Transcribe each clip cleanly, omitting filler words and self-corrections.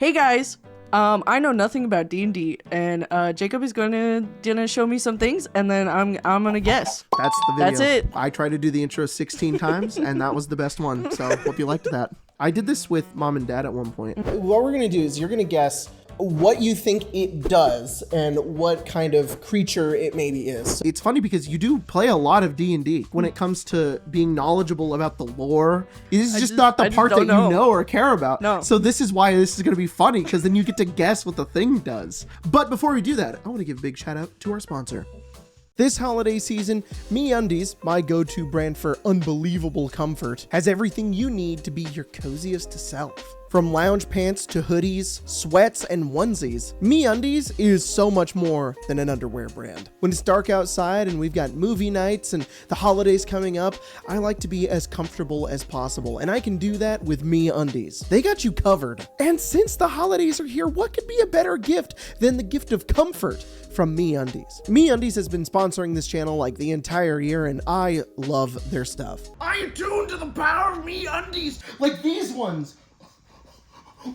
Hey guys, I know nothing about D&D, and Jacob is gonna show me some things, and then I'm gonna guess. That's the video. That's it. I tried to do the intro 16 times, and that was the best one. So hope you liked that. I did this with mom and dad at one point. What we're gonna do is you're gonna guess what you think it does and what kind of creature it maybe is. It's funny because you do play a lot of D&D when it comes to being knowledgeable about the lore. This is just not the part that you know or care about. No. So this is why this is going to be funny, because then you get to guess what the thing does. But before we do that, I want to give a big shout out to our sponsor. This holiday season, MeUndies, my go-to brand for unbelievable comfort, has everything you need to be your coziest self. From lounge pants to hoodies, sweats, and onesies, MeUndies is so much more than an underwear brand. When it's dark outside and we've got movie nights and the holidays coming up, I like to be as comfortable as possible, and I can do that with MeUndies. They got you covered. And since the holidays are here, what could be a better gift than the gift of comfort from MeUndies? MeUndies has been sponsoring this channel like the entire year, and I love their stuff. I attune to the power of MeUndies, like these ones.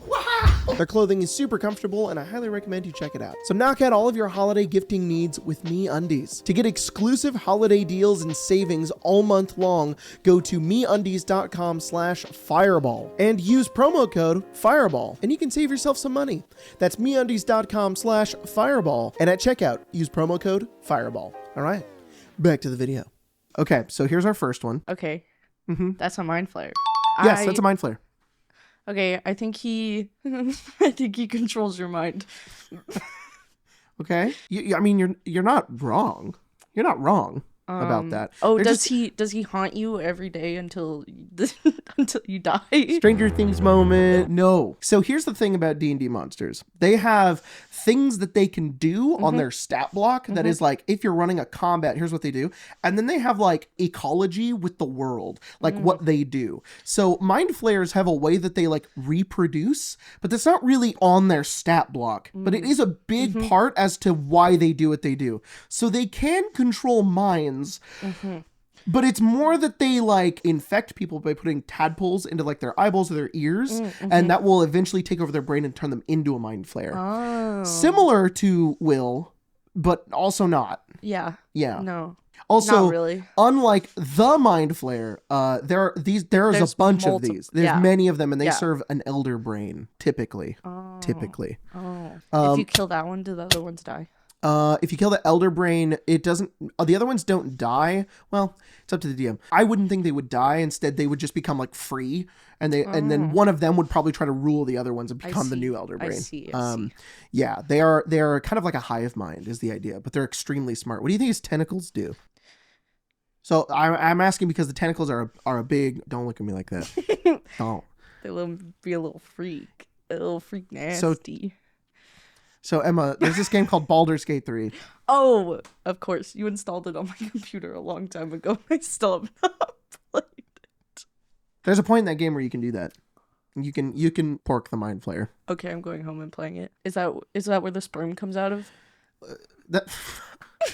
Wow! Their clothing is super comfortable, and I highly recommend you check it out. So knock out all of your holiday gifting needs with MeUndies. To get exclusive holiday deals and savings all month long, go to MeUndies.com/fireball and use promo code FIREBALL, and you can save yourself some money. That's MeUndies.com/fireball, and at checkout, use promo code FIREBALL. All right, back to the video. Okay, so here's our first one. Okay, that's a mind flare. Yes, that's a mind flare. Okay, I think he controls your mind. Okay, I mean, you're not wrong. You're not wrong about that. Oh, They're does just he haunt you every day until until you die? Stranger Things moment? No. So here's the thing about D&D monsters. They have things that they can do on their stat block that is like, if you're running a combat, here's what they do. And then they have like ecology with the world, like what they do. So mind flayers have a way that they like reproduce, but that's not really on their stat block. But it is a big part as to why they do what they do. So they can control minds. But it's more that they like infect people by putting tadpoles into like their eyeballs or their ears, and that will eventually take over their brain and turn them into a mind flare. Oh. Similar to Will, but also not. Yeah. Yeah. No. Also, Not really. unlike the mind flare, there's a bunch of these. There's many of them, and they serve an elder brain typically. Typically. Oh. If you kill that one, do the other ones die? If you kill the elder brain, it doesn't, the other ones don't die. Well, it's up to the DM. I wouldn't think they would die. Instead, they would just become like free, and and then one of them would probably try to rule the other ones and become the new elder brain. I see. Yeah, they are kind of like a hive mind is the idea, but they're extremely smart. What do you think his tentacles do? So I'm asking because the tentacles are a big, don't look at me like that. Don't. They'll be a little freak. A little freak nasty. So Emma, there's this game called Baldur's Gate 3. Oh, of course. You installed it on my computer a long time ago. I still have not played it. There's a point in that game where you can do that. You can pork the mind flare. Okay, I'm going home and playing it. Is that where the sperm comes out of? I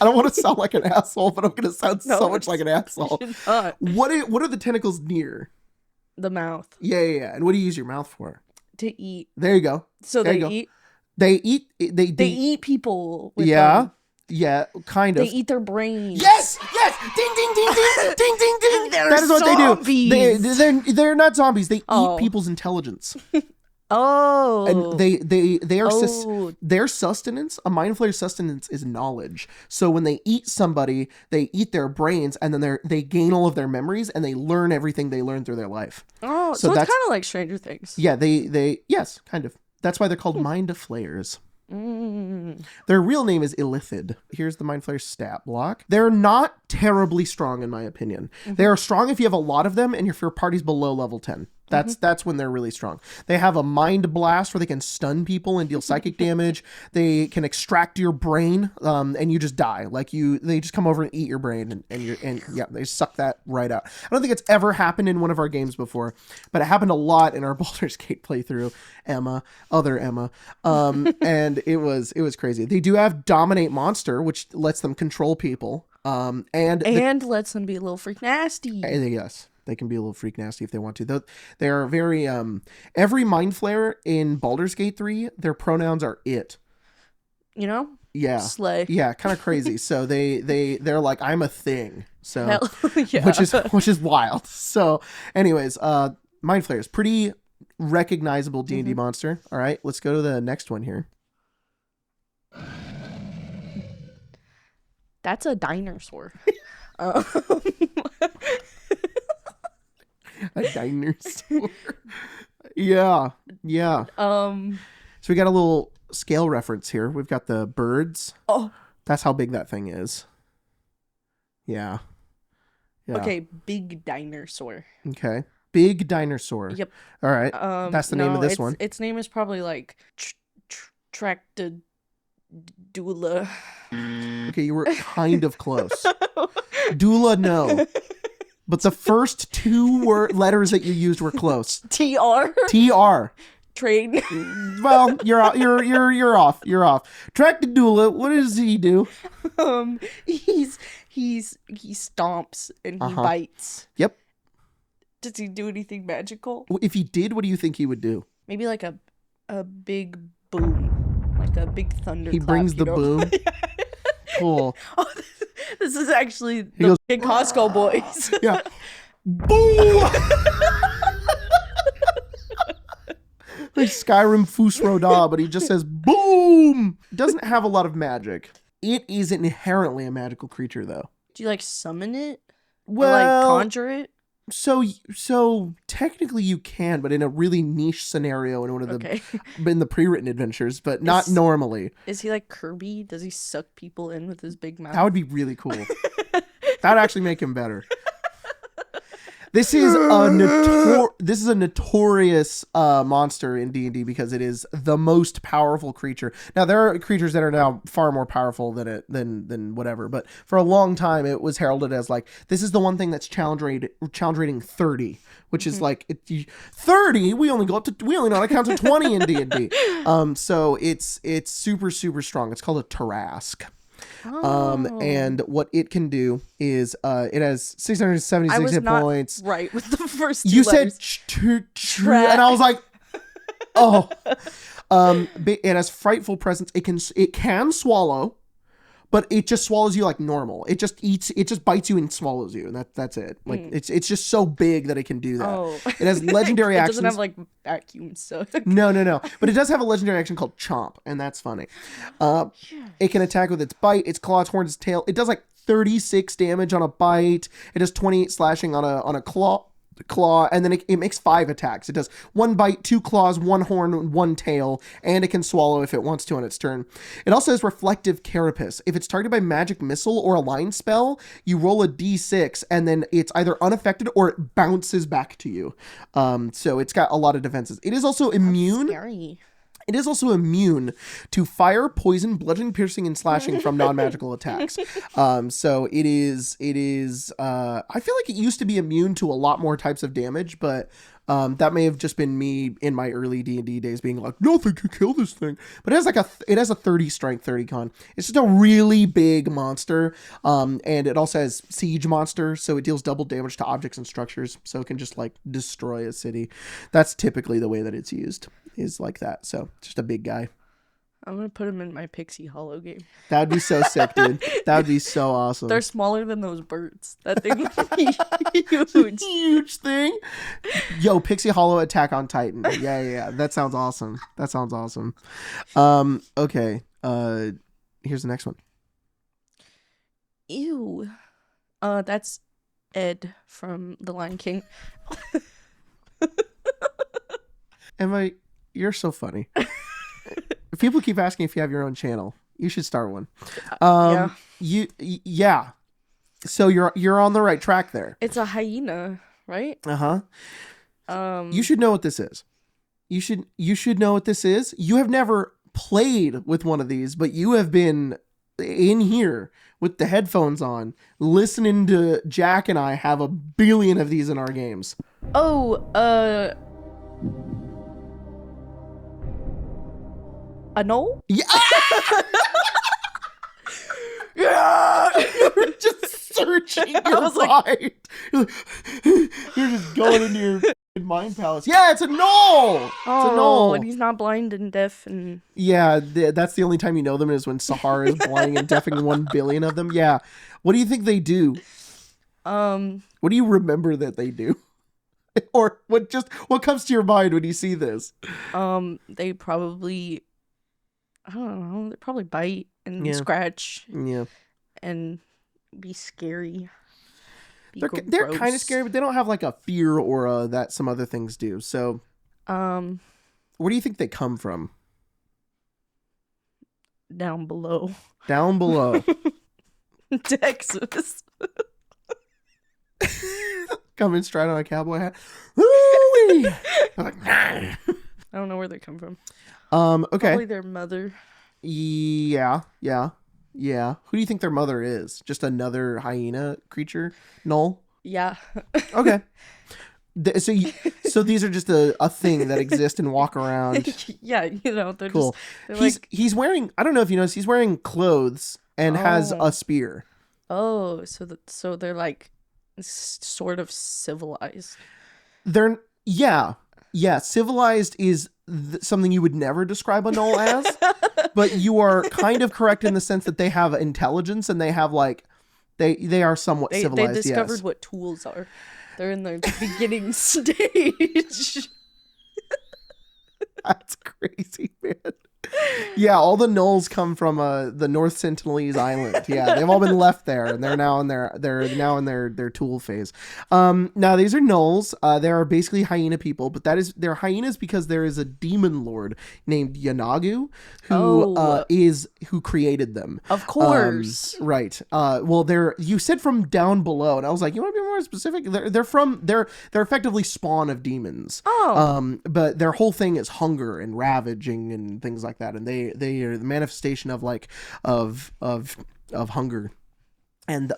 don't want to sound like an asshole, but I'm going to sound so much like an asshole. Not. What are the tentacles near? The mouth. Yeah. And what do you use your mouth for? To eat. There you go. So there they eat. They eat. They eat people. With yeah. them. Yeah. Kind of. They eat their brains. Yes. Ding ding ding ding ding ding ding. That is what zombies. They do. They're not zombies. They eat people's intelligence. Oh. And they are their sustenance, a mind flayer sustenance is knowledge. So when they eat somebody, they eat their brains, and then they gain all of their memories, and they learn everything they learned through their life. Oh, so it's kind of like Stranger Things. Yeah, yes, kind of. That's why they're called mind flayers. Their real name is Illithid. Here's the mind flayer stat block. They're not terribly strong in my opinion. They are strong if you have a lot of them and if your party's below level 10. That's when they're really strong. They have a mind blast where they can stun people and deal psychic damage. They can extract your brain, and you just die. They just come over and eat your brain, and they suck that right out. I don't think it's ever happened in one of our games before, but it happened a lot in our Baldur's Gate playthrough. Other Emma, and it was crazy. They do have Dominate Monster, which lets them control people, and lets them be a little freak nasty. Yes. They can be a little freak nasty if they want to. Though they are very every Mind Flayer in Baldur's Gate 3, their pronouns are it. You know? Yeah. Slay. Yeah, kind of crazy. So they're like, I'm a thing. So Hell, yeah. which is wild. So anyways, Mind Flayer is pretty recognizable D&D monster. All right, let's go to the next one here. That's a dinosaur. A dinosaur. Yeah. So we got a little scale reference here. We've got the birds. Oh. That's how big that thing is. Yeah. Okay, big dinosaur. Okay. Big dinosaur. Yep. All right. That's the name of this one. Its name is probably like Tractadula. Okay, you were kind of close. Doula, no. But the first two letters that you used were close. TR. TR. Train. Well, you're off. You're off. Tractadula. What does he do? He stomps and he bites. Yep. Does he do anything magical? If he did, what do you think he would do? Maybe like a big boom, like a big thunder. He brings the boom. Cool. Oh, this is actually the big Costco boys. Yeah. Boom. Like Skyrim Fus Roda, but he just says boom. It doesn't have a lot of magic. It is inherently a magical creature, though. Do you like summon it? Well, or like conjure it? So technically you can, but in a really niche scenario in one of the in the pre-written adventures, but not normally. Is he like Kirby? Does he suck people in with his big mouth? That would be really cool. That'd actually make him better. This is a notorious monster in D&D because it is the most powerful creature. Now there are creatures that are now far more powerful than whatever, but for a long time it was heralded as like this is the one thing that's challenge rating 30, which is like 30. We only know how to count to 20 in D&D. So it's super super strong. It's called a Tarrasque. And what it can do is it has 676 hit points. Right with the first two you letters. said and I was like, oh. It has frightful presence. It can swallow, but it just swallows you like normal. It just bites you and swallows you, and that's it. Like it's just so big that it can do that. Oh. It has legendary actions. It doesn't have like vacuum stuff. No. But it does have a legendary action called Chomp, and that's funny. It can attack with its bite, its claw, its horns, its tail. It does like 36 damage on a bite. It does 28 slashing on a claw, and then it makes 5 attacks. It does 1 bite, 2 claws, 1 horn, 1 tail, and it can swallow if it wants to on its turn. It also has reflective carapace. If it's targeted by magic missile or a line spell, you roll a d6 and then it's either unaffected or it bounces back to you. So it's got a lot of defenses. It is also immune. Scary. It is also immune to fire, poison, bludgeoning, piercing, and slashing from non-magical attacks. So it is, I feel like it used to be immune to a lot more types of damage, but that may have just been me in my early D&D days being like, nothing can kill this thing. But it has a 30 strength, 30 con. It's just a really big monster. And it also has siege monster, so it deals double damage to objects and structures, so it can just like destroy a city. That's typically the way that it's used, is like that. So just a big guy. I'm gonna put him in my Pixie Hollow game. That'd be so sick, dude. That would be so awesome. They're smaller than those birds. That thing would be huge. Huge thing. Yo, Pixie Hollow Attack on Titan. Yeah. That sounds awesome. Okay. Here's the next one. Ew. That's Ed from The Lion King. You're so funny. If people keep asking if you have your own channel, you should start one. Yeah. So you're on the right track there. It's a hyena, right? You should know what this is. You should know what this is. You have never played with one of these, but you have been in here with the headphones on, listening to Jack and I have a billion of these in our games. A knoll? Yeah. Yeah. You're just searching your was like- mind. You're just going into your f***ing mind palace. Yeah, it's a knoll. It's a Oh, knoll. and he's not blind and deaf and Yeah, that's the only time you know them is when Sahara is blinding and deafing 1 billion of them. Yeah. What do you think they do? What do you remember that they do? Or what comes to your mind when you see this? they probably, I don't know, they probably bite and Yeah. scratch Yeah. and be scary. Be They're kind of gross. scary, but they don't have like a fear aura that some other things do. So, where do you think they come from? Down below. Down below. Texas. Coming straight on a cowboy hat. Woo-wee! I'm like, I don't know where they come from. okay. Probably their mother. Yeah. Who do you think their mother is? Just another hyena creature? Null? Yeah. Okay. So these are just a thing that exist and walk around. Yeah, they're Cool. just they're He's wearing, I don't know if you noticed, he's wearing clothes and has Oh. a spear. so they're like sort of civilized. They're civilized is something you would never describe a null as, but you are kind of correct in the sense that they have intelligence and they have like they are somewhat They civilized. discovered Yes. what tools are. They're in the beginning stage. That's crazy, man. Yeah, all the gnolls come from the North Sentinelese Island. Yeah, they've all been left there, and they're now in their tool phase. Now these are gnolls. They are basically hyena people, but they're hyenas because there is a demon lord named Yanagu who created them. Of course. Right. Well, you said from down below, and I was like, you want to be more specific? They're effectively spawn of demons. Oh. But their whole thing is hunger and ravaging and things like that, and they are the manifestation of hunger. And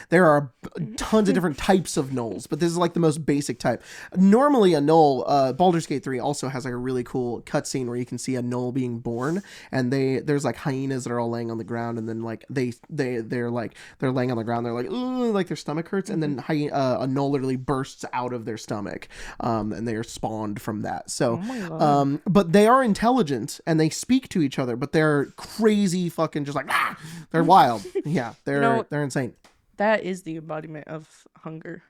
there are tons of different types of gnolls, but this is like the most basic type. Normally a gnoll, Baldur's Gate 3 also has like a really cool cutscene where you can see a gnoll being born, and there's like hyenas that are all laying on the ground, and then like they're laying on the ground, they're like, ooh, like their stomach hurts, and then a gnoll literally bursts out of their stomach, and they are spawned from that. So, but they are intelligent and they speak to each other, but they're crazy fucking just like they're wild. Yeah, they're insane. That is the embodiment of hunger.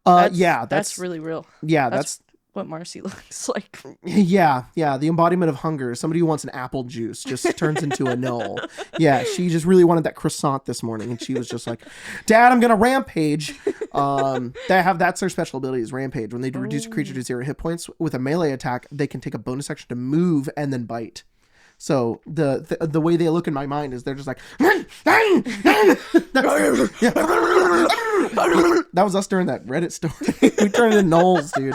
That's really real. Yeah, That's what Marcy looks like. yeah, the embodiment of hunger. Somebody who wants an apple juice just turns into a gnoll. Yeah, she just really wanted that croissant this morning, and she was just like, "Dad, I'm gonna rampage." That's their special ability is rampage. When they reduce a creature to 0 hit points with a melee attack, they can take a bonus action to move and then bite. So the way they look in my mind is they're just like that was us during that Reddit story. We turned into gnolls, dude.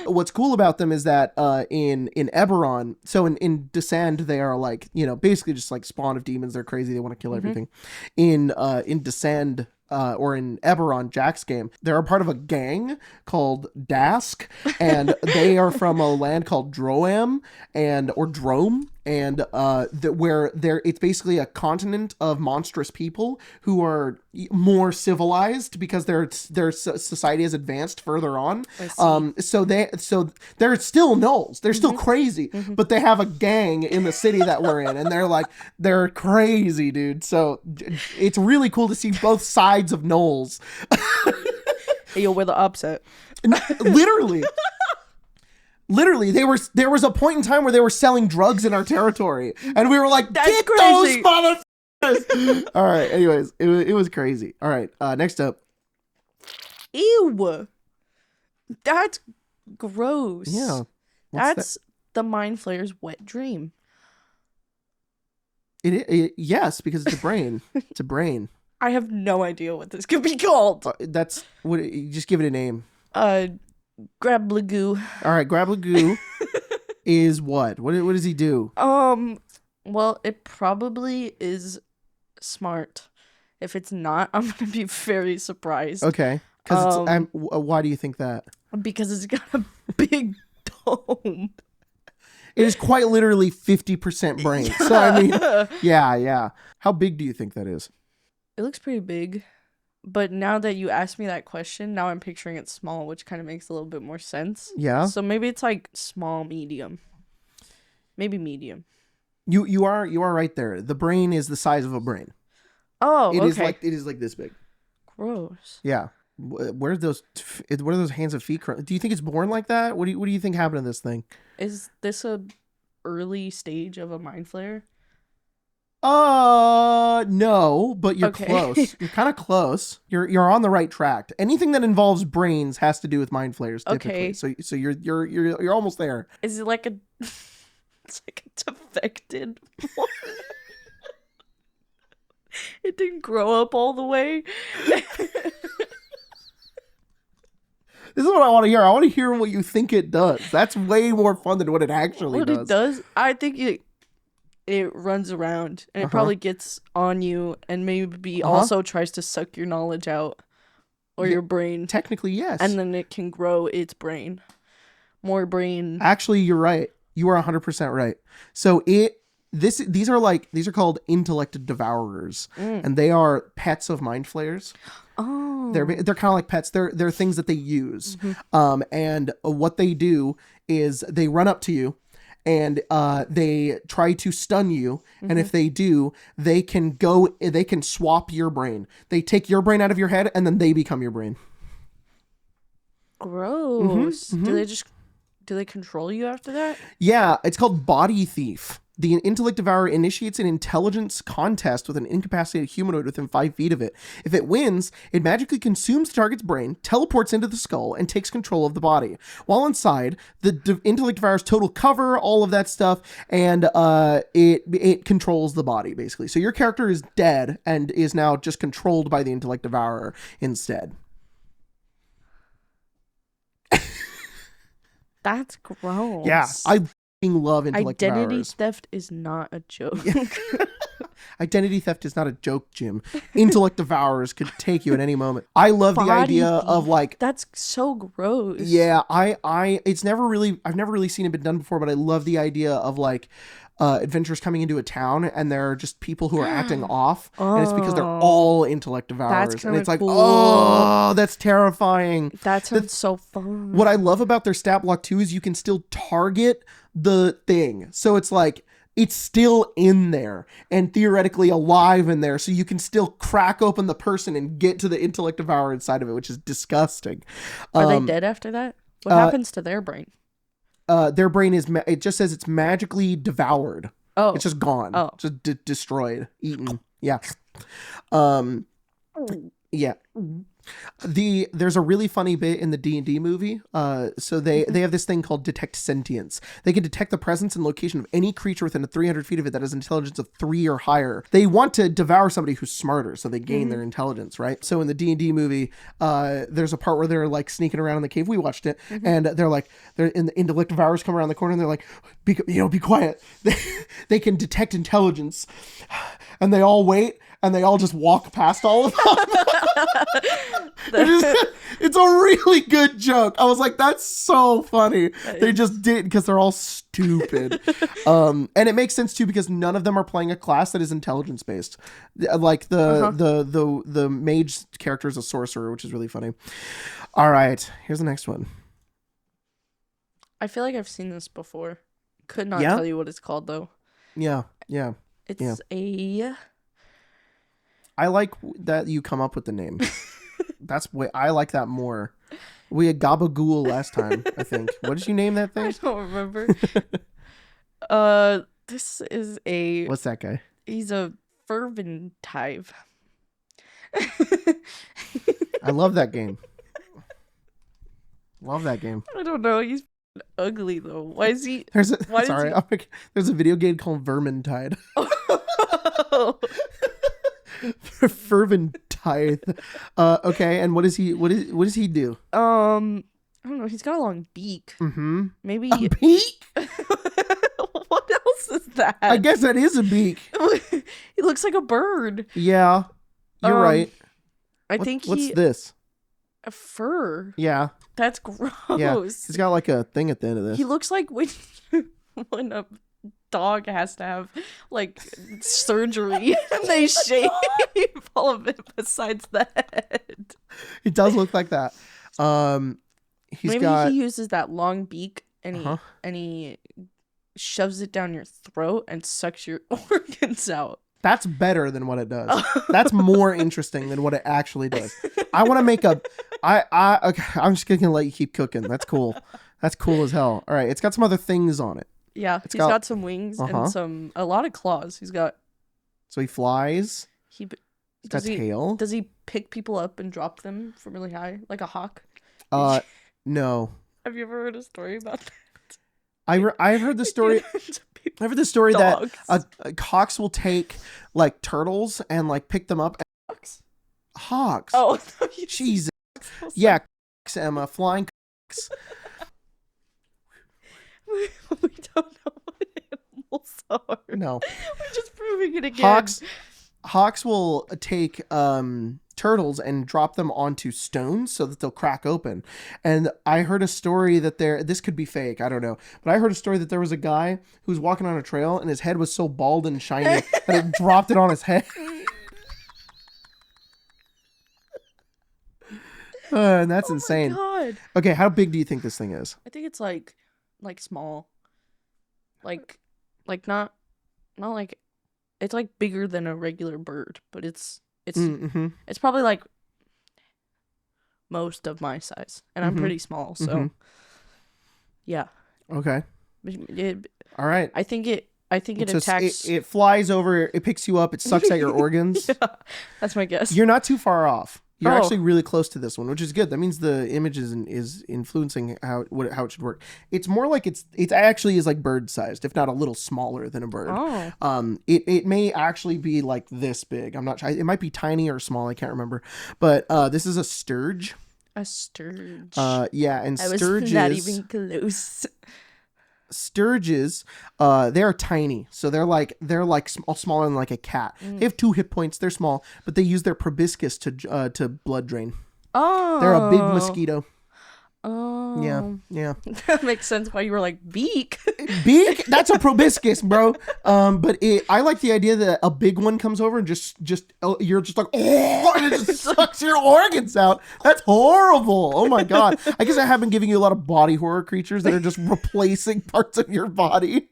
What's cool about them is that in Eberron, so in Descend they are like, basically just like spawn of demons. They're crazy. They want to kill everything. In Descend, or in Eberron, Jack's game, they're a part of a gang called Dask, and they are from a land called Droam or Drome, and it's basically a continent of monstrous people who are more civilized because their society has advanced further on. So they're still gnolls. They're still crazy, but they have a gang in the city that we're in, and they're crazy, dude. So it's really cool to see both sides of gnolls. Hey, yo, we're the opposite. Literally, there was a point in time where they were selling drugs in our territory, and we were like, That's "Get crazy. those motherfuckers!" All right. Anyways, it was crazy. All right. Next up. Ew. That's gross. Yeah. That's the Mind Flayer's wet dream. Yes, because it's a brain. It's a brain. I have no idea what this could be called. That's what. You just give it a name. Grablagoo. All right. Grablagoo is what? What does he do? Well, it probably is smart. If it's not, I'm gonna be very surprised. Okay. Because why do you think that? Because it's got a big dome. It is quite literally 50% brain. So I mean, yeah. How big do you think that is? It looks pretty big. But now that you asked me that question, now I'm picturing it small, which kind of makes a little bit more sense. Yeah. So maybe it's like small, medium. Maybe medium. You are right there. The brain is the size of a brain. Oh, It okay. is like this big. Gross. Yeah. Where are those hands and feet? Do you think it's born like that? What do you think happened to this thing? Is this a early stage of a mind flare? No, but you're Okay. close. You're kind of close. You're on the right track. Anything that involves brains has to do with mind flares typically. Okay. So you're almost there. Is it like a it's like a defected one? It didn't grow up all the way. This is what I want to hear. I want to hear what you think it does. That's way more fun than what it actually What does. it does, I think it runs around and it probably gets on you and maybe also tries to suck your knowledge out or your brain, Technically, yes. and then it can grow its brain. More brain. Actually, you're right. You are 100% right. So these are called intellect devourers, and they are pets of mind flayers. Oh. They're kind of like pets. They're things that they use. And what they do is they run up to you and they try to stun you. And if they do, they can swap your brain. They take your brain out of your head and then they become your brain. Gross. Do they control you after that? Yeah, it's called Body Thief. The intellect devourer initiates an intelligence contest with an incapacitated humanoid within 5 feet of it. If it wins, it magically consumes the target's brain, teleports into the skull, and takes control of the body. While inside, the intellect devourer's total cover, all of that stuff, and it controls the body, basically. So your character is dead and is now just controlled by the intellect devourer instead. That's gross. Yeah, I f***ing love intellect Identity devourers. theft is not a joke. Identity theft is not a joke, Jim. Intellect devourers could take you at any moment. I love the Body idea of thief. like, That's so gross. yeah, I've never really seen it been done before, but I love the idea of like, adventurers coming into a town and there are just people who are acting off, and it's because they're all intellect devourers, and kinda it's like, cool. oh, that's terrifying. That sounds so fun. What I love about their stat block too is you can still target the thing. So it's like, it's still in there and theoretically alive in there. So you can still crack open the person and get to the intellect devourer inside of it, which is disgusting. Are they dead after that? What happens to their brain? Their brain is, it just says it's magically devoured. Oh. It's just gone. Oh. Just destroyed, eaten. Yeah. Yeah. There's a really funny bit in the D&D movie. So they have this thing called detect sentience. They can detect the presence and location of any creature within 300 feet of it that has intelligence of 3 or higher. They want to devour somebody who's smarter, so they gain their intelligence, right? So in the D&D movie, there's a part where they're like sneaking around in the cave. We watched it, and they're in the intellect devourers come around the corner, and they're like, be quiet. They can detect intelligence, and they all wait. And they all just walk past all of them. It's a really good joke. I was like, that's so funny. They just did because they're all stupid. And it makes sense too because none of them are playing a class that is intelligence based. Like the mage character is a sorcerer, which is really funny. All right, here's the next one. I feel like I've seen this before. Could not Yeah? tell you what it's called though. Yeah. It's a I like that you come up with the name. I like that more. We had Gabagool last time, I think. What did you name that I thing? don't remember. This is a What's that guy? he's a Ferventive. I love that game. Love that game. I don't know. He's ugly though. Why is he? There's a Why does sorry, there's a video game called Vermintide. Ferventide. Okay, and what does he do? I don't know. He's got a long beak. Mm-hmm. Maybe. A beak? What else is that? I guess that is a beak. He looks like a bird. Yeah. You're right. I think what's this? a fur. Yeah. That's gross. Yeah. He's got like a thing at the end of this. He looks like when a dog has to have like surgery and they shave all of it besides the head. It does look like that. He's Maybe got. he uses that long beak and he shoves it down your throat and sucks your organs out. That's better than what it does. That's more interesting than what it actually does. I want to make a. Okay, I'm just gonna let you keep cooking. That's cool. That's cool as hell. All right, it's got some other things on it. Yeah, he's got some wings Uh-huh. and a lot of claws. He's got. So he flies. He's got tail. Does he pick people up and drop them from really high, like a hawk? No. Have you ever heard a story about that? I've heard the story. I've heard the story that Dogs. hawks will take like turtles and like pick them up. Hawks. Oh, Jesus. Yeah, Emma, flying cocks. We don't know what animals are. No. We're just proving it again. Hawks will take turtles and drop them onto stones so that they'll crack open. And I heard a story that this could be fake, I don't know, but I heard a story that there was a guy who was walking on a trail and his head was so bald and shiny that it dropped it on his head. And that's insane. God. Okay, how big do you think this thing is? I think it's like small. Like not like it's like bigger than a regular bird, but it's Mm-hmm. it's probably like most of my size, and I'm pretty small, so yeah. Okay. It, All right. I think it attacks. It flies over, it picks you up, it sucks at your organs. Yeah, that's my guess. You're not too far off. You're Oh. actually really close to this one, which is good. That means the image is influencing how it should work. It's more like it actually is like bird sized, if not a little smaller than a bird. Oh. It may actually be like this big. I'm not sure. It might be tiny or small. I can't remember. But this is a sturge. A sturge. Yeah, and I was sturges. not even close. Sturges, they're tiny, so they're like smaller than like a cat. They have 2 hit points. They're small, but they use their proboscis to blood drain. Oh. They're a big mosquito. Oh. Yeah. That makes sense why you were like beak. Big? That's a proboscis, bro. But I like the idea that a big one comes over and just you're just like, oh, and it just sucks your organs out. That's horrible. Oh my god. I guess I have been giving you a lot of body horror creatures that are just replacing parts of your body.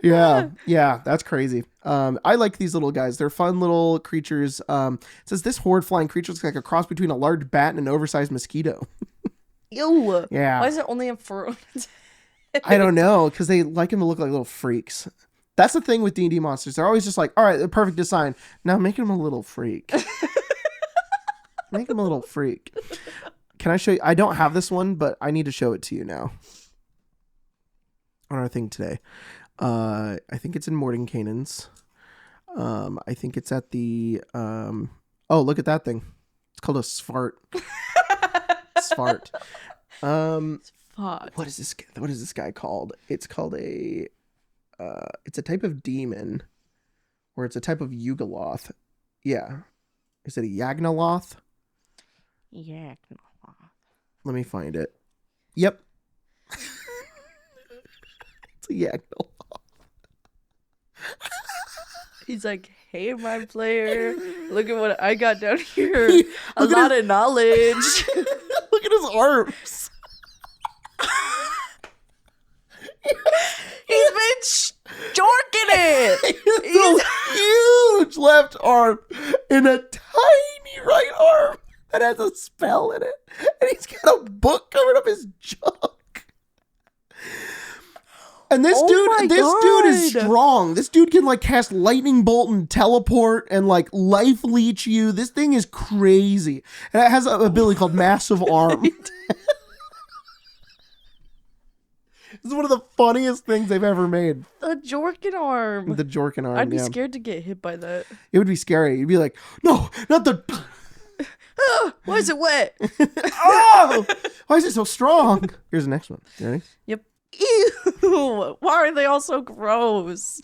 Yeah, that's crazy. I like these little guys. They're fun little creatures. It says this horde flying creature looks like a cross between a large bat and an oversized mosquito. Ew. Yeah. Why is it only a fur on its head? I don't know, because they like him to look like little freaks. That's the thing with D&D monsters. They're always just like, all right, the perfect design. Now make him a little freak. Make him a little freak. Can I show you? I don't have this one, but I need to show it to you now. On our thing today. I think it's in Mordenkainen's. I think it's at the... oh, look at that thing. It's called a Svart. Svart. Fuck. What is this guy called? It's called a it's a type of demon, or it's a type of Yugoloth. Yeah. Is it a Yagnoloth? Yagnoloth. Let me find it. Yep. It's a Yagnoloth. He's like, hey, my player, look at what I got down here. A lot of knowledge. Look at his arms. He's been jorking it. His little huge left arm and a tiny right arm that has a spell in it. And he's got a book covering up his junk. And this dude is strong. This dude can like cast lightning bolt and teleport and like life leech you. This thing is crazy. And it has an ability called Massive Arm. This is one of the funniest things they've ever made. The Jorkin arm. The Jorkin arm. I'd be yeah. scared to get hit by that. It would be scary. You'd be like, no, not the. Why is it wet? Oh, why is it so strong? Here's the next one. You ready? Yep. Ew! Why are they all so gross?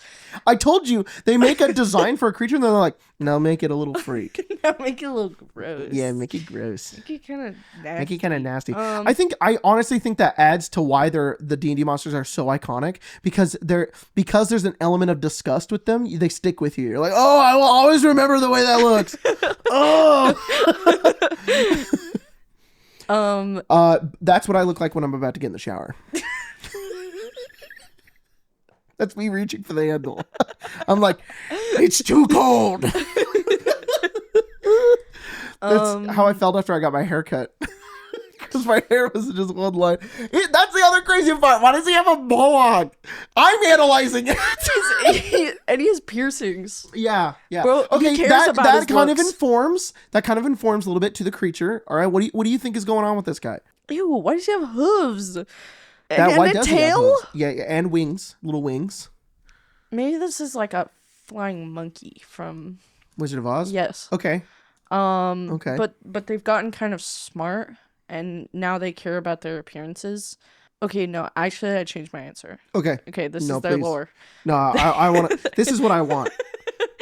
I told you they make a design for a creature and they're like, no, make it a little freak. Now make it a little gross. Yeah, make it gross. Make it kind of nasty. Make it kind of nasty. I honestly think that adds to why the D&D monsters are so iconic because there's an element of disgust with them. They stick with you. You're like, oh, I will always remember the way that looks. That's what I look like when I'm about to get in the shower. That's me reaching for the handle. I'm like, it's too cold. That's how I felt after I got my hair cut. Because my hair was just one line. That's the other crazy part. Why does he have a mohawk? I'm analyzing it. And he has piercings. Yeah. Bro, okay, cares that about his kind looks. of informs a little bit to the creature. All right, what do you think is going on with this guy? Ew, why does he have hooves? Why and a does he have tail? hooves? Yeah, and wings, little wings. Maybe this is like a flying monkey from Wizard of Oz? Yes. Okay. Okay. But they've gotten kind of smart and now they care about their appearances. Okay, no, actually I changed my answer. Okay. Okay, this No, is their please. lore. No, I want to. This is what I want.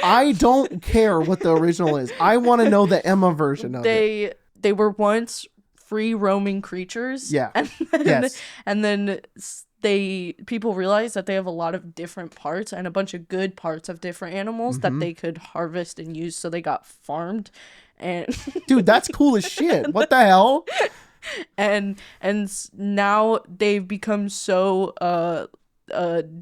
I don't care what the original is. I want to know the Emma version of it. They were once free roaming creatures. Yeah. And then, Yes. and then people realized that they have a lot of different parts and a bunch of good parts of different animals that they could harvest and use, so they got farmed. And Dude, that's cool as shit. What the hell? and now they've become so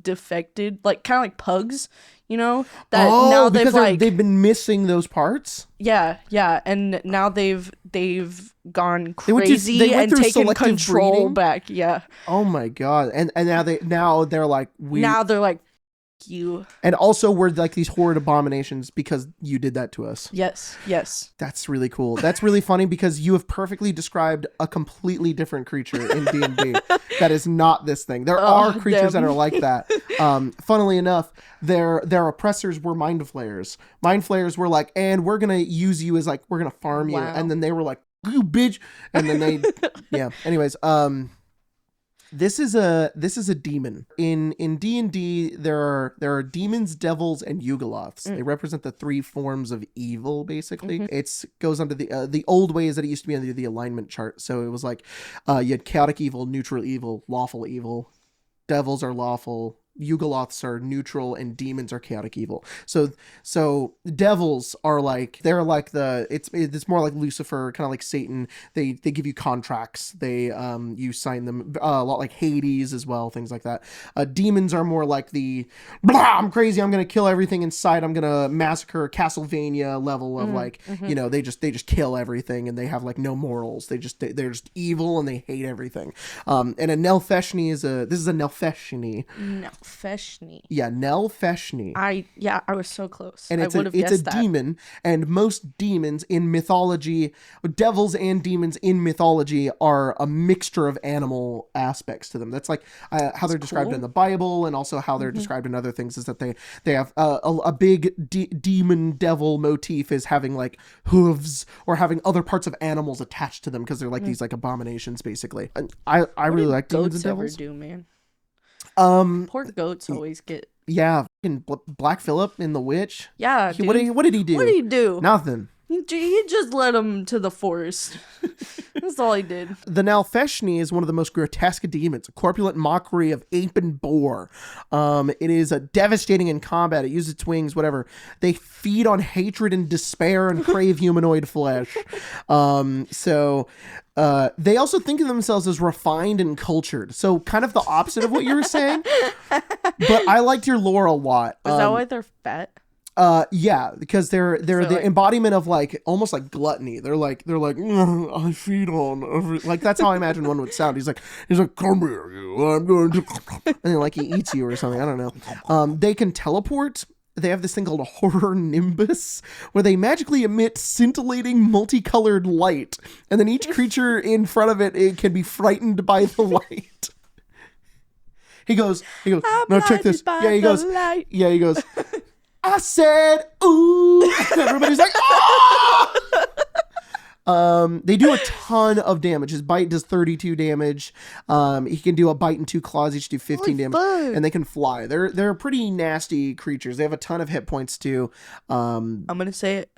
defected, like kind of like pugs, you know, that now because they've they've been missing those parts. yeah, and now they've gone went crazy they went and through taken selective control breeding? back. Yeah, Oh my god! And now they're like now they're like you. and also we're like these horrid abominations because you did that to us. Yes. That's really cool. That's really funny because you have perfectly described a completely different creature in D&D that is not this thing. There are creatures that are like that. Funnily enough, their oppressors were mind flayers. Mind flayers were like, and we're gonna use you as like we're gonna farm you, Wow. and then they were like, you bitch, and then they, yeah. Anyways, this is a demon. In D&D, there are demons, devils, and Yugoloths. They represent the three forms of evil, basically. It's goes under the old ways that it used to be under the alignment chart. So it was like you had chaotic evil, neutral evil, lawful evil. Devils are lawful, Yugoloths are neutral, and demons are chaotic evil. So devils are like it's more like Lucifer, kind of like Satan. They give you contracts. You sign them a lot like Hades as well, things like that. Demons are more like I'm crazy, I'm gonna kill everything in sight, I'm gonna massacre, Castlevania level of they just kill everything and they have like no morals. They're just evil and they hate everything. And a Nelfeshni is a Nelfeshni. Feshni. Yeah, Nelfeshni. I was so close. And it's a guessed that. demon, and most demons in mythology, devils and demons in mythology are a mixture of animal aspects to them. That's like how they're described in the Bible, and also how they're described in other things is that they have a big demon devil motif is having like hooves or having other parts of animals attached to them because they're like these like abominations basically. And I really like demons and devils. Goats ever do, man? Poor goats always get. Yeah, Black Phillip in The Witch. Yeah, What did he do? What did he do? Nothing. He just led him to the forest. That's all he did. The Nalfeshni is one of the most grotesque demons, a corpulent mockery of ape and boar. It is devastating in combat. It uses its wings, whatever. They feed on hatred and despair and crave humanoid flesh. They also think of themselves as refined and cultured. So kind of the opposite of what you were saying. But I liked your lore a lot. Is that why they're fat? Yeah, because they're the embodiment of like almost like gluttony. They're like I feed on like that's how I imagine one would sound. He's like come here, you. I'm going to and then like he eats you or something. I don't know. They can teleport. They have this thing called a horror nimbus, where they magically emit scintillating multicolored light, and then each creature in front of it can be frightened by the light. He goes. No, check this. Yeah, he goes. Light. Yeah, he goes. I said, ooh. And everybody's like, oh! They do a ton of damage. His bite does 32 damage. He can do a bite and 2 claws, each do 15 damage. fuck. And they can fly. They're pretty nasty creatures. They have a ton of hit points too. I'm gonna say it.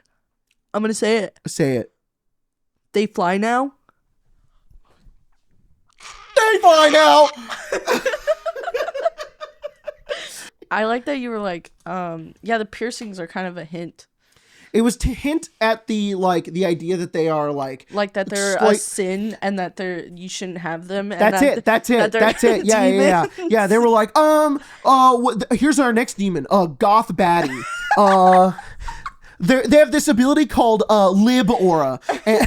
Say it. They fly now. They fly now. I like that you were like, yeah, the piercings are kind of a hint. It was to hint at the idea that they are like That they're a sin and that you shouldn't have them. And That's it. That's it. Yeah. They were like, here's our next demon, Goth Baddie. They have this ability called Lib Aura. And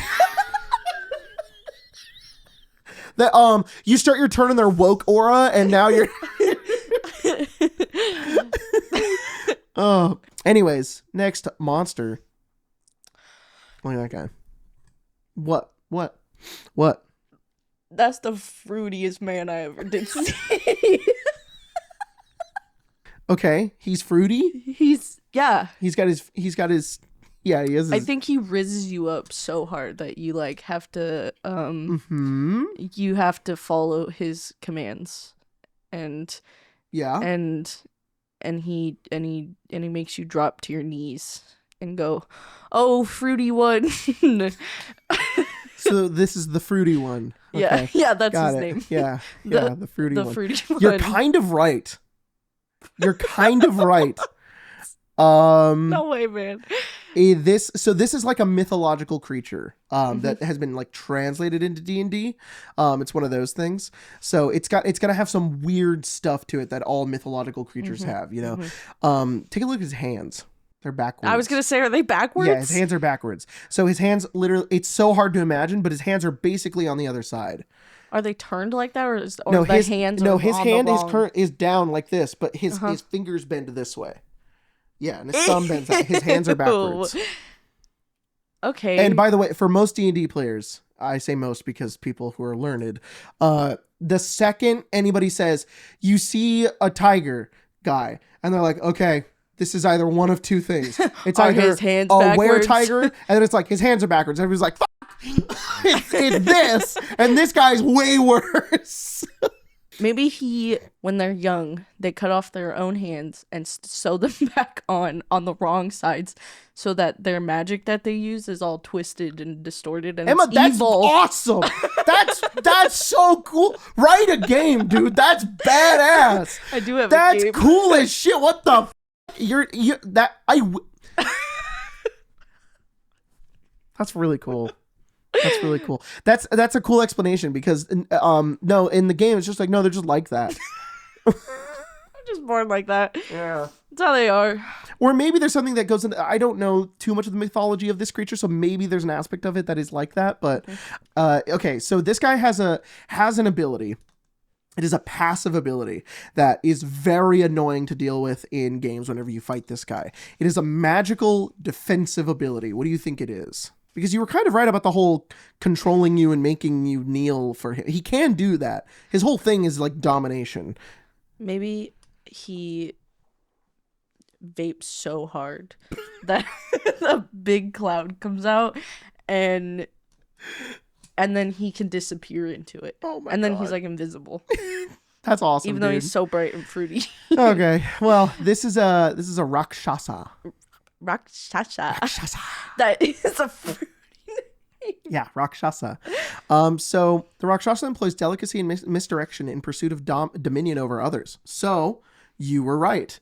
that you start your turn in their woke aura, and now you're. Anyways, next monster. Look at that guy. What? That's the fruitiest man I ever did see. Okay, he's fruity. He's He's got his. Yeah, he is. I think he rizzes you up so hard that you like have to you have to follow his commands, and Yeah. and he makes you drop to your knees and go, "Oh, fruity one." So this is the fruity one. Okay. Yeah, that's Got his it. name. Yeah, the fruity The one. fruity one. You're kind of right. You're kind of right. No way, man. This is like a mythological creature that has been like translated into D&D. It's one of those things. So it's gonna have some weird stuff to it that all mythological creatures have, you know. Take a look at his hands. They're backwards. I was gonna say, are they backwards? Yeah, his hands are backwards. So his hands literally, it's so hard to imagine, but his hands are basically on the other side. Are they turned like that, or His hands? his hand wrong... is down like this, but his fingers bend this way. Yeah, and his thumb bends out. His hands are backwards. Okay. And by the way, for most D&D players, I say most because people who are learned, the second anybody says, you see a tiger guy, and they're like, okay, this is either one of two things. It's Are either his hands a backwards? were-tiger, and then it's like his hands are backwards. Everybody's like, fuck! it's this, and this guy's way worse. Maybe when they're young, they cut off their own hands and sew them back on the wrong sides, so that their magic that they use is all twisted and distorted and Emma, it's that's evil. awesome. That's so cool. Write a game, dude. That's badass. I do have a That's game. cool as shit. What the? That's really cool. That's really cool. That's a cool explanation because no, in the game it's just like, no, they're just like that. I'm just born like that. Yeah. That's how they are. Or maybe there's something that goes into, I don't know too much of the mythology of this creature, so maybe there's an aspect of it that is like that. But okay, so this guy has an ability. It is a passive ability that is very annoying to deal with in games whenever you fight this guy. It is a magical defensive ability. What do you think it is? Because you were kind of right about the whole controlling you and making you kneel for him. He can do that. His whole thing is like domination. Maybe he vapes so hard that a big cloud comes out and then he can disappear into it. Oh my and then God. he's like invisible. That's awesome. Even though dude. he's so bright and fruity. Okay. Well, this is a Rakshasa. Rakshasa. Rakshasa. That is a fruity name. Yeah, Rakshasa. So the Rakshasa employs delicacy and misdirection in pursuit of dominion over others. So you were right.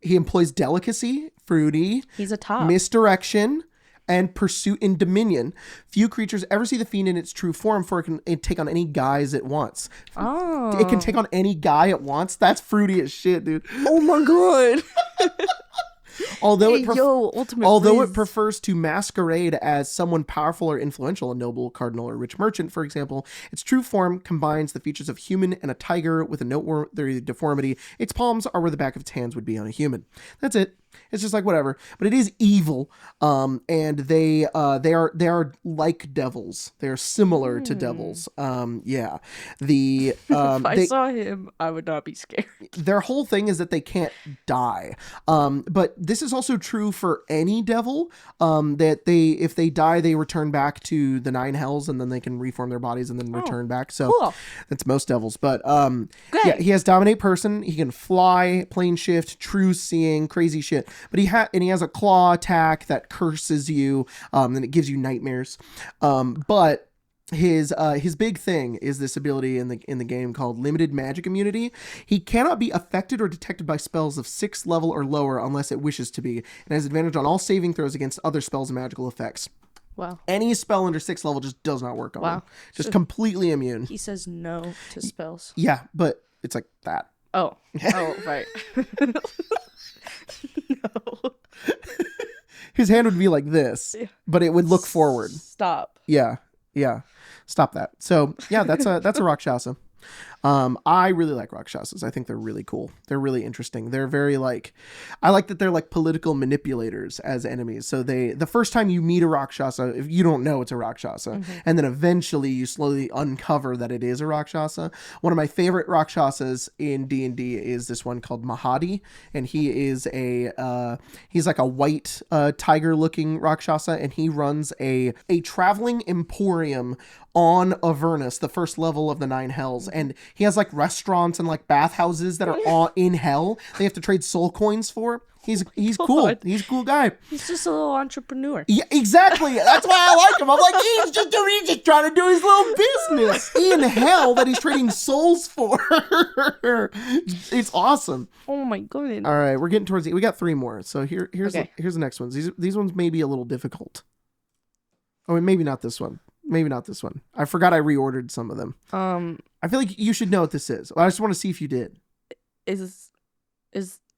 He employs delicacy, fruity, He's a top. misdirection, and pursuit in dominion. Few creatures ever see the fiend in its true form, for it can take on any guise it wants. Oh. It can take on any guy it wants. That's fruity as shit, dude. Oh my god. Although Hey, ultimate Although Riz. it prefers to masquerade as someone powerful or influential, a noble, cardinal, or rich merchant, for example, its true form combines the features of human and a tiger with a noteworthy deformity. Its palms are where the back of its hands would be on a human. That's it. It's just like whatever. But it is evil, and they are like devils. They are similar to devils. Yeah. The If I saw him, I would not be scared. their whole thing is that they can't die. But this is also true for any devil, that if they die, they return back to the 9 hells, and then they can reform their bodies and then return back. So Cool. that's most devils. But Great. yeah, he has dominate person. He can fly, plane shift, true seeing, crazy shit. But he has a claw attack that curses you, and it gives you nightmares. But his big thing is this ability in the game called limited magic immunity. He cannot be affected or detected by spells of 6th level or lower unless it wishes to be, and has advantage on all saving throws against other spells and magical effects. Wow. Any spell under 6th level just does not work on him. Wow. Just completely immune. He says no to spells. Yeah, but it's like that. Oh. Oh, right. No. His hand would be like this, but it would look forward. Stop. Yeah. Stop that. So yeah, that's a Rakshasa. I really like Rakshasas. I think they're really cool. They're really interesting. They're very I like that they're like political manipulators as enemies. So the first time you meet a Rakshasa, if you don't know it's a Rakshasa, and then eventually you slowly uncover that it is a Rakshasa. One of my favorite Rakshasas in D&D is this one called Mahadi, and he is he's like a white tiger looking Rakshasa, and he runs a traveling emporium on Avernus, the first level of the 9 hells, and he has like restaurants and like bathhouses that are in hell. They have to trade soul coins for. He's cool. He's a cool guy. He's just a little entrepreneur. Yeah, exactly. That's why I like him. I'm like, he's just trying to do his little business in hell that he's trading souls for. It's awesome. Oh my goodness. All right, we're getting towards we got 3 more. So here's Okay. the next ones. These ones may be a little difficult. Oh, maybe not this one. Maybe not this one. I forgot I reordered some of them. I feel like you should know what this is. I just want to see if you did. Is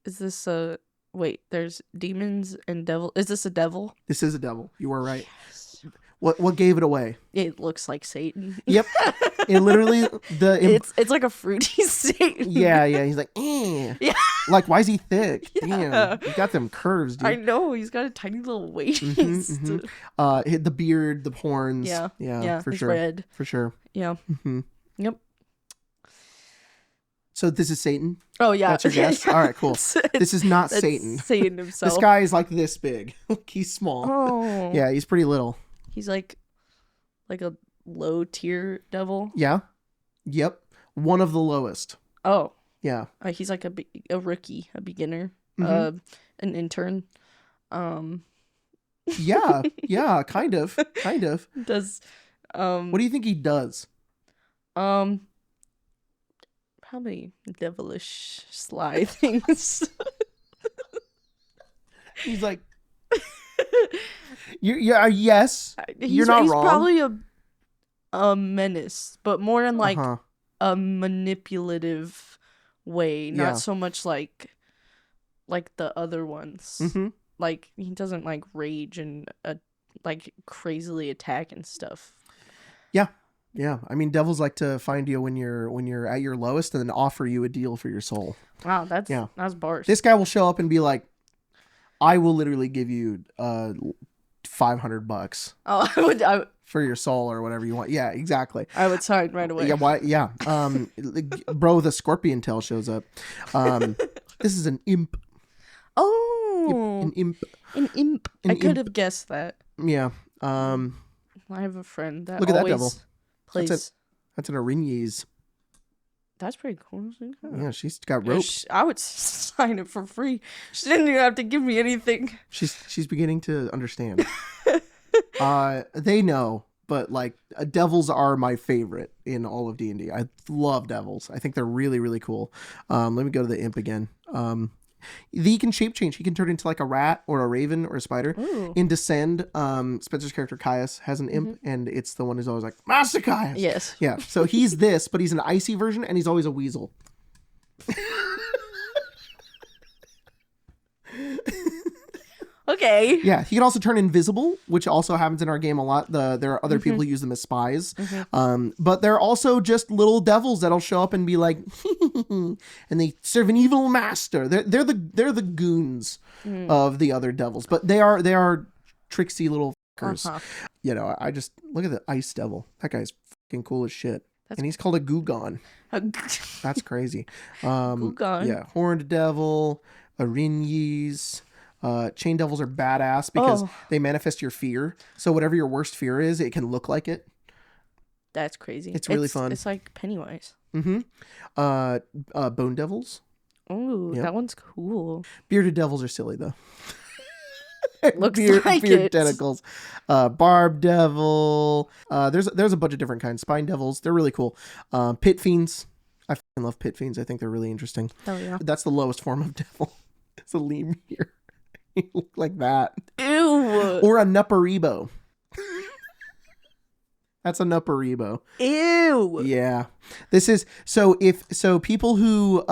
this a wait? There's demons and devil. Is this a devil? This is a devil. You are right. Yes. What gave it away? It looks like Satan. Yep. It literally it's like a fruity Satan. Yeah. He's like, eh. Yeah. Like, why is he thick? Yeah. Damn. He got them curves, dude. I know. He's got a tiny little waist. Hit the beard, the horns. Yeah. For he's sure. red. For sure. Yeah. Mm-hmm. Yep. So this is Satan? Oh yeah. That's your guess? All right, cool. This is not That's Satan. Satan himself. This guy is like this big. He's small. Oh. Yeah, he's pretty little. He's like a low tier devil. Yeah. Yep. One of the lowest. Oh. Yeah. He's like a rookie, a beginner, Mm-hmm. an intern. Yeah, kind of. Does What do you think he does? probably devilish sly things. He's like, yes. You're not he's wrong. Probably a menace, but more in like Uh-huh. a manipulative way, not Yeah. so much like the other ones. Mm-hmm. Like he doesn't like rage and like crazily attack and stuff. Yeah. I mean, devils like to find you when you're at your lowest and then offer you a deal for your soul. Wow, that's Yeah. bars. This guy will show up and be like, I will literally give you $500 Oh, I for your soul or whatever you want. Yeah, exactly. would sign right away. Yeah, why? Yeah. Bro with a scorpion tail shows up. This is an imp. Oh, An imp. an imp. An I could imp. have guessed that. Yeah. I have a friend that Look at that always devil. plays. That's an Arinyes. That's pretty cool. Yeah, she's got rope. I would sign it for free. She didn't even have to give me anything. She's beginning to understand. They know, but like devils are my favorite in all of D&D. I love devils. I think they're really, really cool. Let me go to the imp again. He can shape change. He can turn into like a rat or a raven or a spider. Ooh. In Descend, Spencer's character Caius has an imp, and it's the one who's always like, Master Caius. Yes. Yeah. So he's this, but he's an icy version, and he's always a weasel. Okay. Yeah, he can also turn invisible, which also happens in our game a lot. There are other people who use them as spies. But they're also just little devils that'll show up and be like, and they serve an evil master. They're the goons of the other devils, but they are tricksy little fuckers. You know, I just look at the ice devil. That guy's fucking cool as shit. And he's called a Gugon. That's crazy. Gugon. Yeah, horned devil, Arinyes. Chain devils are badass because Oh. they manifest your fear. So whatever your worst fear is, it can look like it. That's crazy. It's really fun. It's like Pennywise. Mm-hmm. Bone devils. Oh, Yep. that one's cool. Bearded devils are silly though. Looks like beard it. tentacles. Barb devil. There's a bunch of different kinds. Spine devils. They're really cool. Pit fiends. I fucking love pit fiends. I think they're really interesting. Hell yeah. That's the lowest form of devil. It's a lemur. You look like that. Ew. Or a Nuparibo. That's a Nuparibo. Ew. Yeah. This is so people who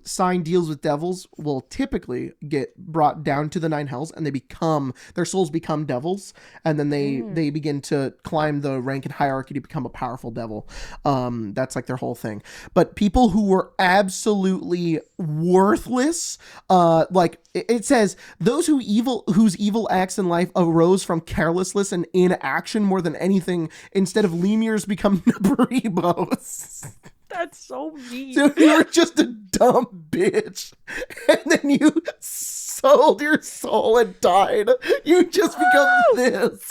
sign deals with devils will typically get brought down to the nine hells and their souls become devils, and then they begin to climb the rank and hierarchy to become a powerful devil. That's like their whole thing. But people who were absolutely worthless, like it says, those whose evil acts in life arose from carelessness and inaction more than anything, instead of lemurs become Nabaribos. That's so mean. So you're just a dumb bitch, and then you sold your soul and died. You just become this.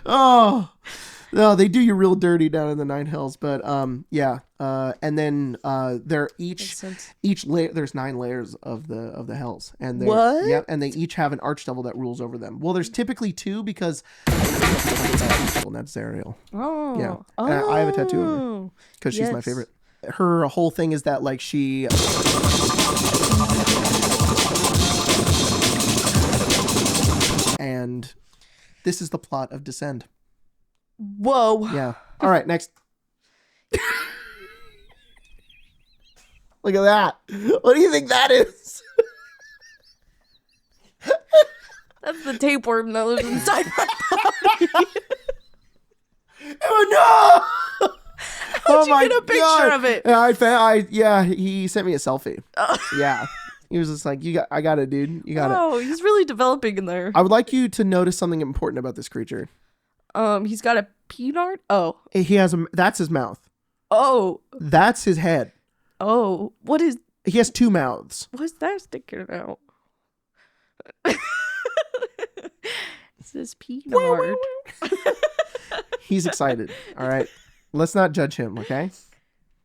Oh no, they do you real dirty down in the nine hells. But yeah. And then they're Makes sense. each layer. There's 9 layers of the hells, and What? Yeah, and they each have an archdevil that rules over them. Well, there's typically 2 because and that's Zariel. Oh. Yeah. Oh. I have a tattoo of her because she's my Yes. favorite. Her whole thing is that like she and this is the plot of Descend. Whoa. Yeah. All right, next. Look at that. What do you think that is? That's the tapeworm that lives inside my body. Oh no! How'd you get a picture of it? Yeah, he sent me a selfie. Yeah. He was just like, I got it, dude. You got it. Oh, he's really developing in there. I would like you to notice something important about this creature. He's got a peanut. Oh. He has that's his mouth. Oh. That's his head. Oh. What's He has 2 mouths. that sticking out? It says peanut. He's excited. All right. Let's not judge him, okay?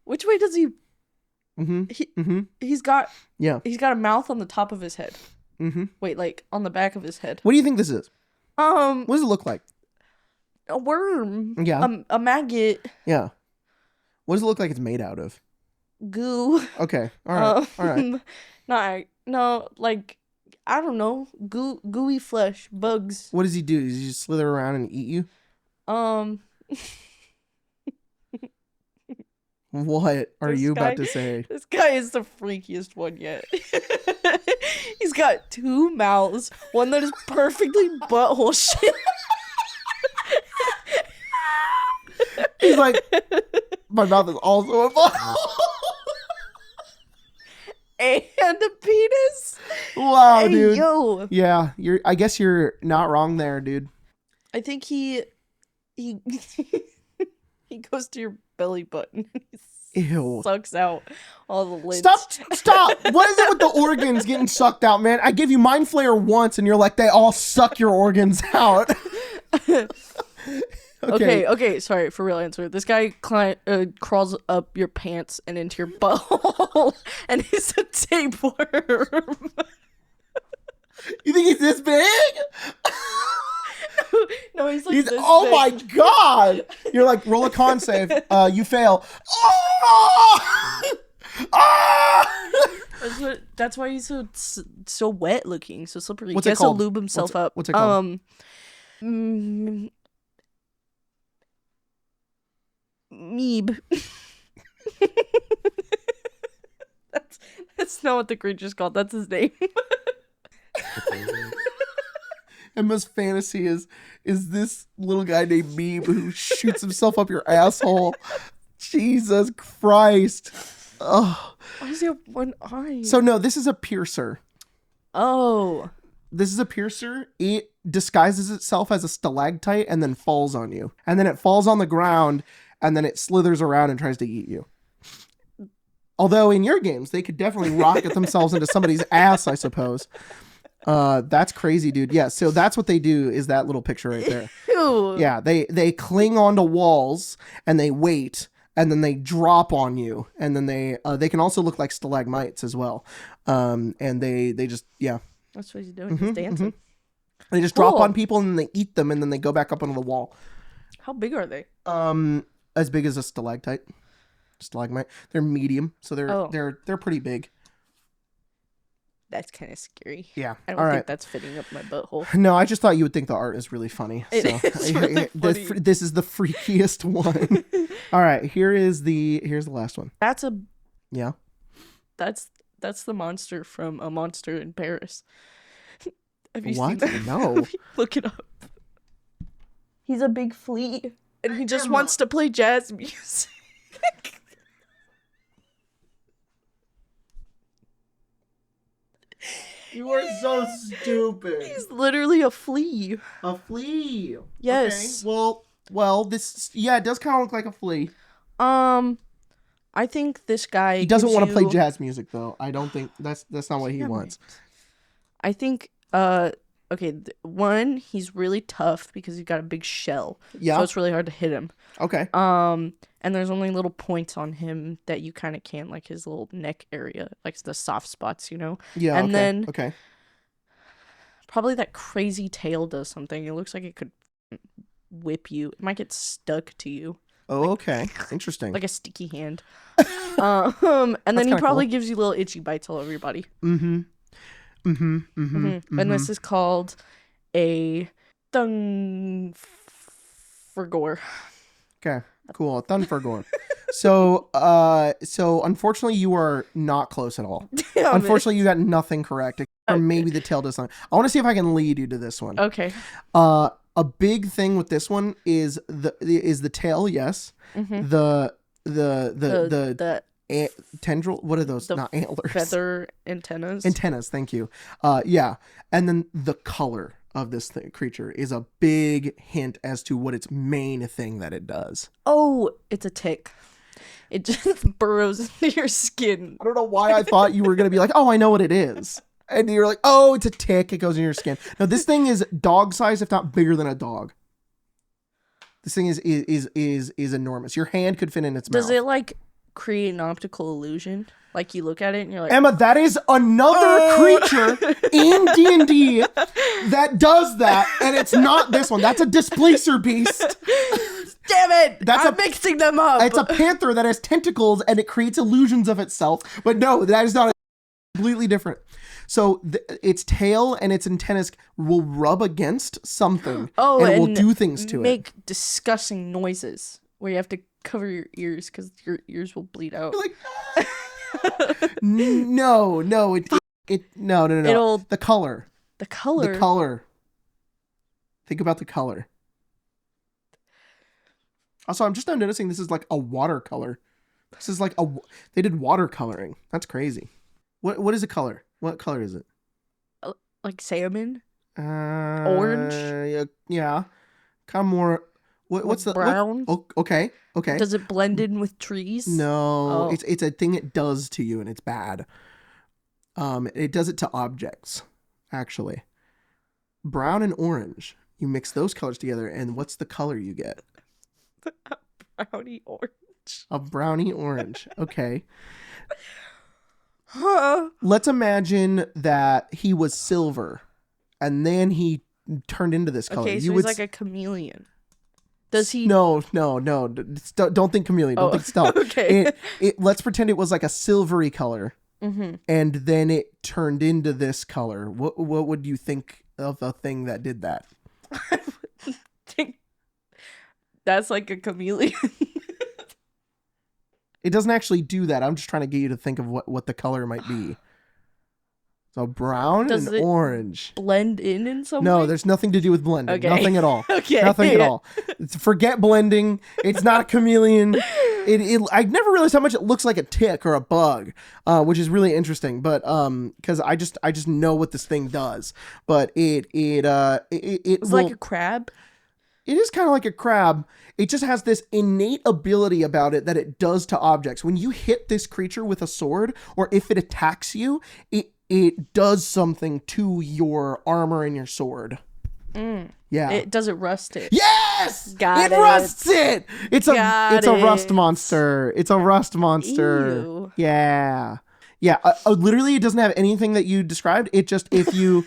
Which way does he? Mm-hmm. He's got Yeah. a mouth on the top of his head. Mm-hmm. Wait, like on the back of his head. What do you think this is? What What does it look like? a worm. Yeah. A maggot. Yeah. What does it look like it's made out of? Goo. Okay. All right. All right. No, like I don't know. Gooey flesh, bugs. What does he do? Does he just slither around and eat you? What are This you guy- about to say? This guy is the freakiest one yet. He's got 2 mouths, one that is perfectly butthole shaped. He's like, my mouth is also a butthole. And a penis. Wow, Hey, dude. yo. Yeah, I guess you're not wrong there, dude. I think he he goes to your belly button and he Ew. sucks out all the lids. Stop! What is it with the organs getting sucked out, man? I gave you Mind Flayer once, and you're like, they all suck your organs out. Okay, sorry, for real answer. This guy crawls up your pants and into your butthole, and he's a tapeworm. You think he's this big? No, he's like He's this oh big. my god! You're like, roll a con save. You fail. Oh! Ah! That's why he's so wet looking, so slippery. What's He it has called? to lube himself up. What's it called? Meeb. That's not what the creature's called. That's his name. And most fantasy is this little guy named Meeb who shoots himself up your asshole. Jesus Christ. Oh. Why does he have one eye? So no, this is a piercer. Oh. This is a piercer. It disguises itself as a stalactite and then falls on you. And then it falls on the ground and then it slithers around and tries to eat you. Although in your games, they could definitely rocket themselves into somebody's ass, I suppose. That's crazy, dude. Yeah, so that's what they do is that little picture right there. Ew. Yeah, they cling onto walls and they wait and then they drop on you and then they can also look like stalagmites as well. And they just That's what he's doing. He's dancing. they just drop Cool. on people and then they eat them and then they go back up onto the wall. How big are they? As big as a stalactite, stalagmite. They're medium, so Oh. they're pretty big. That's kind of scary. Yeah. I don't All think right. that's fitting up my butthole. No, I just thought you would think the art is really funny. It is really funny. This is the freakiest one. All right, here's the last one. That's Yeah. that's the monster from A Monster in Paris. Have you What? seen that? No. Look it up. He's a big flea, and he just wants to play jazz music. You are so stupid. He's literally a flea. A flea. Yes. Okay. Well, this it does kind of look like a flea. I think this guy. He doesn't gives want to play you- jazz music though. I don't think that's not what he wants. I think okay, one, he's really tough because he's got a big shell. Yeah. So it's really hard to hit him. Okay. And there's only little points on him that you kind of can't, like his little neck area, like the soft spots, you know? Yeah. and okay. then- Okay. Probably that crazy tail does something. It looks like it could whip you. It might get stuck to you, Oh, okay. Interesting. like a sticky hand. And then he kinda probably cool. gives you little itchy bites all over your body. Mm-hmm. Mm-hmm. Mm-hmm. Mm-hmm. And this is called a Thunfergor. Okay, cool. Thunfergor. So unfortunately, you are not close at all. Damn it. Unfortunately, you got nothing correct, or maybe the tail does something. I want to see if I can lead you to this one. Okay. A big thing with this one is the tail. Yes. Mhm. The tendril. What are those? the Not antlers. Feather antennas. Antennas. Thank you. Yeah. And then the color of this creature is a big hint as to what its main thing that it does. Oh, it's a tick. It just burrows into your skin. I don't know why I thought you were going to be like, oh, I know what it is. And you're like, oh, it's a tick. It goes in your skin. No, this thing is dog size, if not bigger than a dog. This thing is enormous. Your hand could fit in its Does mouth. it like create an optical illusion? Like you look at it and you're like, Emma, that is another creature in D&D that does that, and it's not this one. That's a displacer beast. damn it! That's I'm a- mixing them up. It's a panther that has tentacles, and it creates illusions of itself. But no, that is not completely different. So its tail and its antennas will rub against something, Oh, and it will and do things to it. make disgusting noises where you have to cover your ears because your ears will bleed out. You're like, no, no. It'll- The color. The color. The color. Think about the color. Also, I'm just now noticing this is like a watercolor. This is like they did watercoloring. That's crazy. What is the color? What color is it? Like salmon. Orange. Yeah. Kind of more. What's the brown? Okay. Does it blend in with trees? No, Oh. it's a thing it does to you, and it's bad. It does it to objects, actually. Brown and orange. You mix those colors together, and what's the color you get? Brownie orange. A brownie orange. Okay. Huh. Let's imagine that he was silver, and then he turned into this color. Okay, so You he's would like a chameleon. Does he? No. Don't think chameleon. Don't Oh, think stealth. okay. Let's pretend it was like a silvery color, Mm-hmm. and then it turned into this color. What would you think of a thing that did that? That's like a chameleon. It doesn't actually do that. I'm just trying to get you to think of what the color might be. So brown Does and it orange. Blend in some No, way? there's nothing to do with blending. Okay. Nothing at all. Okay. Nothing at all. Forget blending. It's not a chameleon. I never realized how much it looks like a tick or a bug, which is really interesting. But because I just know what this thing does. But it It's like a crab. It is kind of like a crab. It just has this innate ability about it that it does to objects. When you hit this creature with a sword, or if it attacks you, it does something to your armor and your sword. Yeah. It does it rust it. Yes! Got it it. rusts it! It's a Got rust it. monster. It's a rust monster. Ew. Yeah. Yeah. Literally, it doesn't have anything that you described. It just, if you...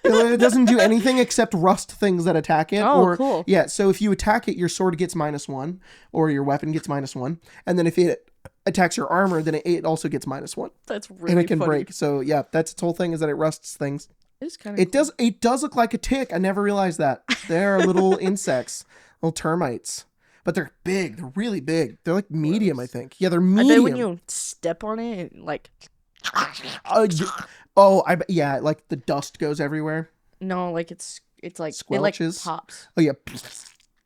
it doesn't do anything except rust things that attack it. Oh, cool. Yeah, so if you attack it, your sword gets -1, or your weapon gets -1. And then if it attacks your armor, then it also gets -1. That's really And it can funny. break. So yeah, that's its whole thing, is that it rusts things. It's kind of It does look like a tick. I never realized that. They're little insects, little termites. But they're big. They're really big. They're like medium, I think. Yeah, they're And medium. then when you step on it, like Yeah, like the dust goes everywhere. no, like it's like Squelches? it like pops. Oh yeah.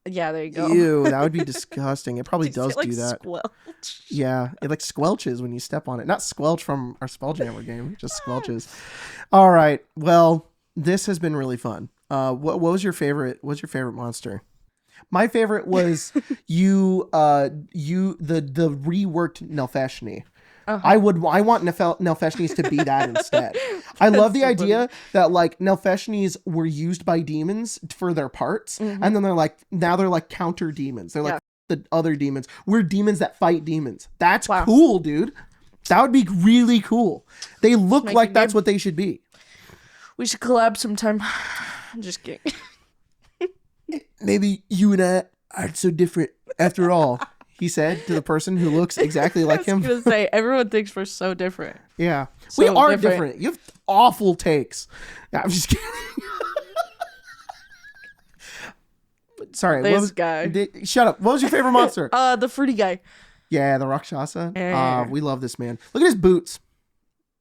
Yeah, there you go. Ew, that would be disgusting. It probably Did you does say, like, do that. squelch? Yeah, it like squelches when you step on it. Not squelch from our Spelljammer game, just squelches. All right. Well, this has been really fun. What was your favorite? What's your favorite monster? My favorite was the reworked Nelfeshni. I want Nelfeshnis to be that instead. I love the idea that like Nelfeshnis were used by demons for their parts, and then now they're like counter demons. They're like the other demons. We're demons that fight demons. That's cool, dude. That would be really cool. They look Make like a that's game. what they should be. We should collab sometime. I'm just kidding. Maybe you and I aren't so different after all, he said to the person who looks exactly like I him. was gonna say everyone thinks we're so different. Yeah, we So are different. different. You have awful takes. Nah, I'm just kidding. Sorry, This guy. Shut up. What was your favorite monster? The fruity guy. Yeah, the Rakshasa. Yeah. We love this man. Look at his boots.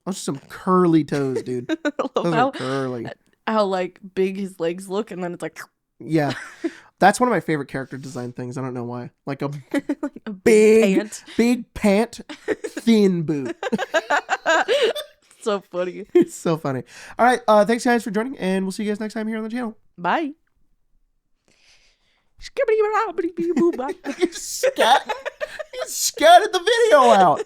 Those are some curly toes, dude. I Those love are curly. how like big his legs look, and then it's like Yeah, that's one of my favorite character design things. I don't know why. Like a a big, pant. big pant, thin boot. So funny. It's so funny. All right, thanks guys for joining, and we'll see you guys next time here on the channel. Bye. You scattered the video out.